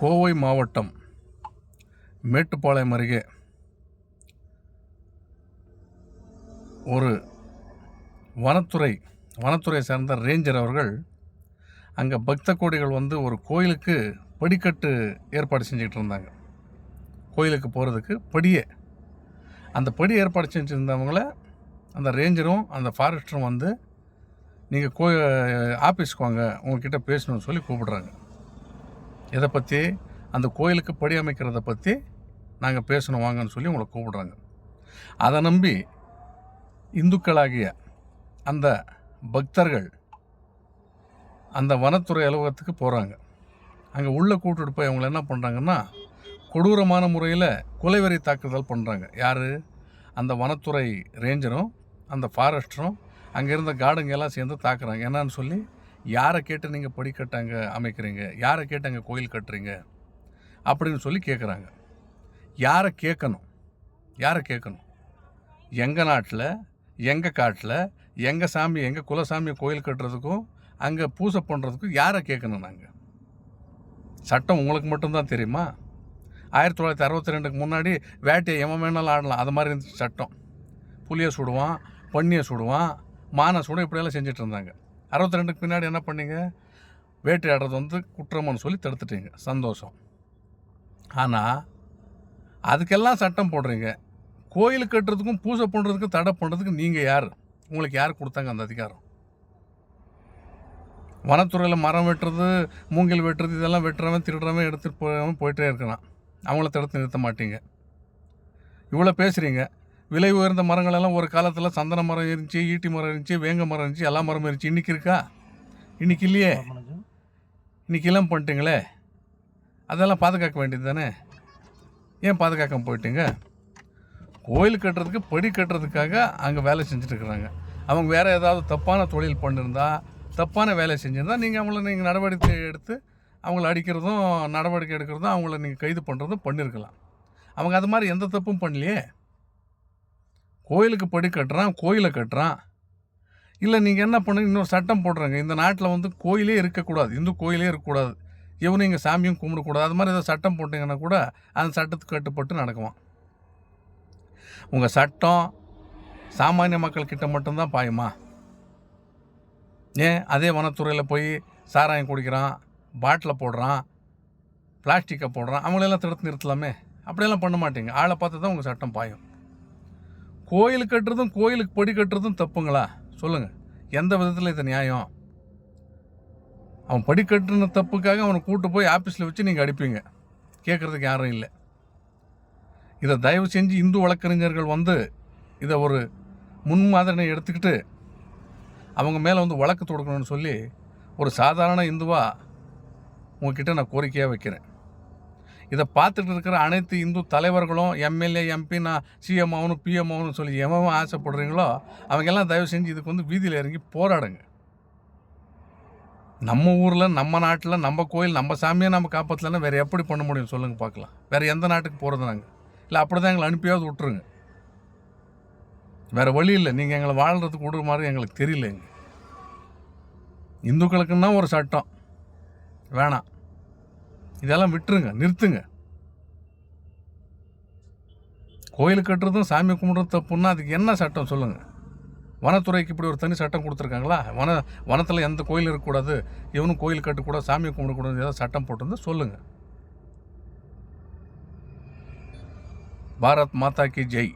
கோவை மாவட்டம் மேட்டுப்பாளையம் அருகே ஒரு வனத்துறை சேர்ந்த ரேஞ்சர் அவர்கள் அங்கே பக்த கோடிகள் வந்து ஒரு கோயிலுக்கு படிக்கட்டு ஏற்பாடு செஞ்சுக்கிட்டு இருந்தாங்க. கோயிலுக்கு போகிறதுக்கு அந்த படி ஏற்பாடு செஞ்சுருந்தவங்கள அந்த ரேஞ்சரும் அந்த ஃபாரஸ்டரும் வந்து நீங்கள் ஆஃபீஸ்க்கு வாங்க, உங்ககிட்ட பேசணும்னு சொல்லி கூப்பிடுறாங்க. இதை பற்றி அந்த கோயிலுக்கு படி அமைக்கிறத பற்றி நாங்கள் பேசணும் வாங்கன்னு சொல்லி உங்களை கூப்பிடுறாங்க. அதை நம்பி இந்துக்களாகிய அந்த பக்தர்கள் அந்த வனத்துறை அலுவலகத்துக்கு போகிறாங்க. அங்கே உள்ளே கூப்பிட்டுட்டு போய் அவங்கள என்ன பண்ணுறாங்கன்னா, கொடூரமான முறையில் கொலைவெறி தாக்குதல் பண்ணுறாங்க. யார்? அந்த வனத்துறை ரேஞ்சரும் அந்த ஃபாரஸ்டரும் அங்கே இருந்த கார்டுங்க எல்லாம் சேர்ந்து தாக்குறாங்க. என்னான்னு சொல்லி, யாரை கேட்டு நீங்கள் படிக்கட்டு அங்கே அமைக்கிறீங்க, யாரை கேட்டு அங்கே கோயில் கட்டுறீங்க அப்படின்னு சொல்லி கேட்குறாங்க. யாரை கேட்கணும்? எங்கள் நாட்டில், எங்கள் காட்டில், எங்கள் சாமி, எங்கள் குலசாமியை கோயில் கட்டுறதுக்கும் அங்கே பூஜை பண்ணுறதுக்கும் யாரை கேட்கணும்? நாங்கள் சட்டம் உங்களுக்கு மட்டும்தான் தெரியுமா? 1962 முன்னாடி வேட்டையை எவன் வேணாலும் ஆடலாம், அது மாதிரி இருந்துச்சு சட்டம். புலியை சுடுவான், பன்னியை சுடுவான், மானை சுடும், இப்படியெல்லாம் செஞ்சுட்டு இருந்தாங்க. 62 பின்னாடி என்ன பண்ணீங்க? வேட்டையாடுறது வந்து குற்றம்னு சொல்லி தடுத்துட்டீங்க, சந்தோஷம். ஆனால் அதுக்கெல்லாம் சட்டம் போடுறீங்க. கோயில் கட்டுறதுக்கும் பூஜை பண்ணுறதுக்கும் தடை பண்ணுறதுக்கு நீங்கள் யார்? உங்களுக்கு யார் கொடுத்தாங்க அந்த அதிகாரம்? வனத்துறையில் மரம் வெட்டுறது, மூங்கில் வெட்டுறது, இதெல்லாம் வெட்டுறவன் திருடுறவன் எடுத்துகிட்டு போயிட்டே இருக்கிறான். அவங்கள தடுத்து நிறுத்த மாட்டீங்க. இவ்வளோ பேசுகிறீங்க. விலை உயர்ந்த மரங்களெல்லாம் ஒரு காலத்தில் சந்தன மரம் இருந்துச்சு, ஈட்டி மரம் இருந்துச்சு, வேங்க மரம் இருந்துச்சு, எல்லா மரமும் இருந்துச்சு. இன்றைக்கி இருக்கா? இன்றைக்கி இல்லையே. இன்றைக்கி எல்லாம் பண்ணிட்டீங்களே. அதெல்லாம் பாதுகாக்க வேண்டியது தானே. ஏன் பாதுகாக்காமல் போயிட்டீங்க? கோயில் கட்டுறதுக்கு படி கட்டுறதுக்காக அங்கே வேலை செஞ்சுட்ருக்குறாங்க. அவங்க வேறு ஏதாவது தப்பான தொழில் பண்ணியிருந்தா, தப்பான வேலை செஞ்சுருந்தா நீங்கள் நடவடிக்கை எடுத்து அவங்கள அடிக்கிறதும், நடவடிக்கை எடுக்கிறதும், அவங்கள நீங்கள் கைது பண்ணுறதும் பண்ணியிருக்கலாம். அவங்க அது மாதிரி எந்த தப்பும் பண்ணலையே. கோயிலுக்கு படி கட்டுறான், கோயிலை கட்டுறான். இல்லை, நீங்கள் என்ன பண்ணுங்க, இன்னொரு சட்டம் போடுறாங்க. இந்த நாட்டில் வந்து கோயிலே இருக்கக்கூடாது, இந்து கோயிலே இருக்கக்கூடாது, இவனும் இங்கே சாமியும் கும்பிடக்கூடாது. அது மாதிரி ஏதாவது சட்டம் போட்டிங்கன்னா கூட அந்த சட்டத்துக்கு கட்டுப்பட்டு நடக்குவான். உங்கள் சட்டம் சாமானிய மக்கள்கிட்ட மட்டும்தான் பாயுமா? ஏன் அதே வனத்துறையில் போய் சாராயம் குடிக்கிறான், பாட்டில் போடுறான், பிளாஸ்டிக்கை போடுறான், அவங்களெல்லாம் தடுத்து நிறுத்தலாமே. அப்படியெல்லாம் பண்ண மாட்டீங்க. ஆளை பார்த்து தான் உங்கள் சட்டம் பாயும். கோயில் கட்டுறதும் கோயிலுக்கு படி கட்டுறதும் தப்புங்களா? சொல்லுங்கள், எந்த விதத்தில் இது நியாயம்? அவன் படி கட்டுன தப்புக்காக அவனை கூட்டு போய் ஆஃபீஸில் வச்சு நீங்கள் அடிப்பீங்க. கேட்குறதுக்கு யாரும் இல்லை. இதை தயவு செஞ்சு இந்து வழக்கறிஞர்கள் வந்து இதை ஒரு முன்மாதிரியை எடுத்துக்கிட்டு அவங்க மேலே வந்து வழக்கு தொடுக்கணும்னு சொல்லி ஒரு சாதாரண இந்துவாக உங்ககிட்ட நான் கோரிக்கையாக வைக்கிறேன். இதை பார்த்துட்டு இருக்கிற அனைத்து இந்து தலைவர்களும், எம்எல்ஏ, எம்பி, நான் சிஎம் ஆகணும், பிஎம் ஆகணும்னு சொல்லி எவன் ஆசைப்படுறீங்களோ அவங்கெல்லாம் தயவு செஞ்சு இதுக்கு வந்து வீதியில் இறங்கி போராடுங்க. நம்ம ஊரில், நம்ம நாட்டில், நம்ம கோயில், நம்ம சாமியை நம்ம காப்பாற்றலன்னா வேறு எப்படி பண்ண முடியும் சொல்லுங்கள் பார்க்கலாம். வேறு எந்த நாட்டுக்கு போகிறது நாங்கள்? இல்லை அப்படி தான் எங்களை அனுப்பியாவது விட்டுருங்க. வேறு வழி இல்லை. நீங்கள் எங்களை வாழ்கிறதுக்கு விடுற மாதிரி எங்களுக்கு தெரியல. இந்துக்களுக்குன்னா ஒரு சட்டம் வேணாம். இதெல்லாம் விட்டுருங்க, நிறுத்துங்க. கோயில் கட்டுறதும் சாமி கும்பிட்றதும் தப்புன்னா அதுக்கு என்ன சட்டம் சொல்லுங்கள்? வனத்துறைக்கு இப்படி ஒரு தனி சட்டம் கொடுத்துருக்காங்களா? வனத்தில் எந்த கோயில் இருக்கக்கூடாது, இவனும் கோயில் கட்டக்கூடாது, சாமியை கும்பிடக்கூடாது, ஏதாவது சட்டம் போட்டிருந்தா சொல்லுங்கள். பாரத் மாதா கி ஜெய்.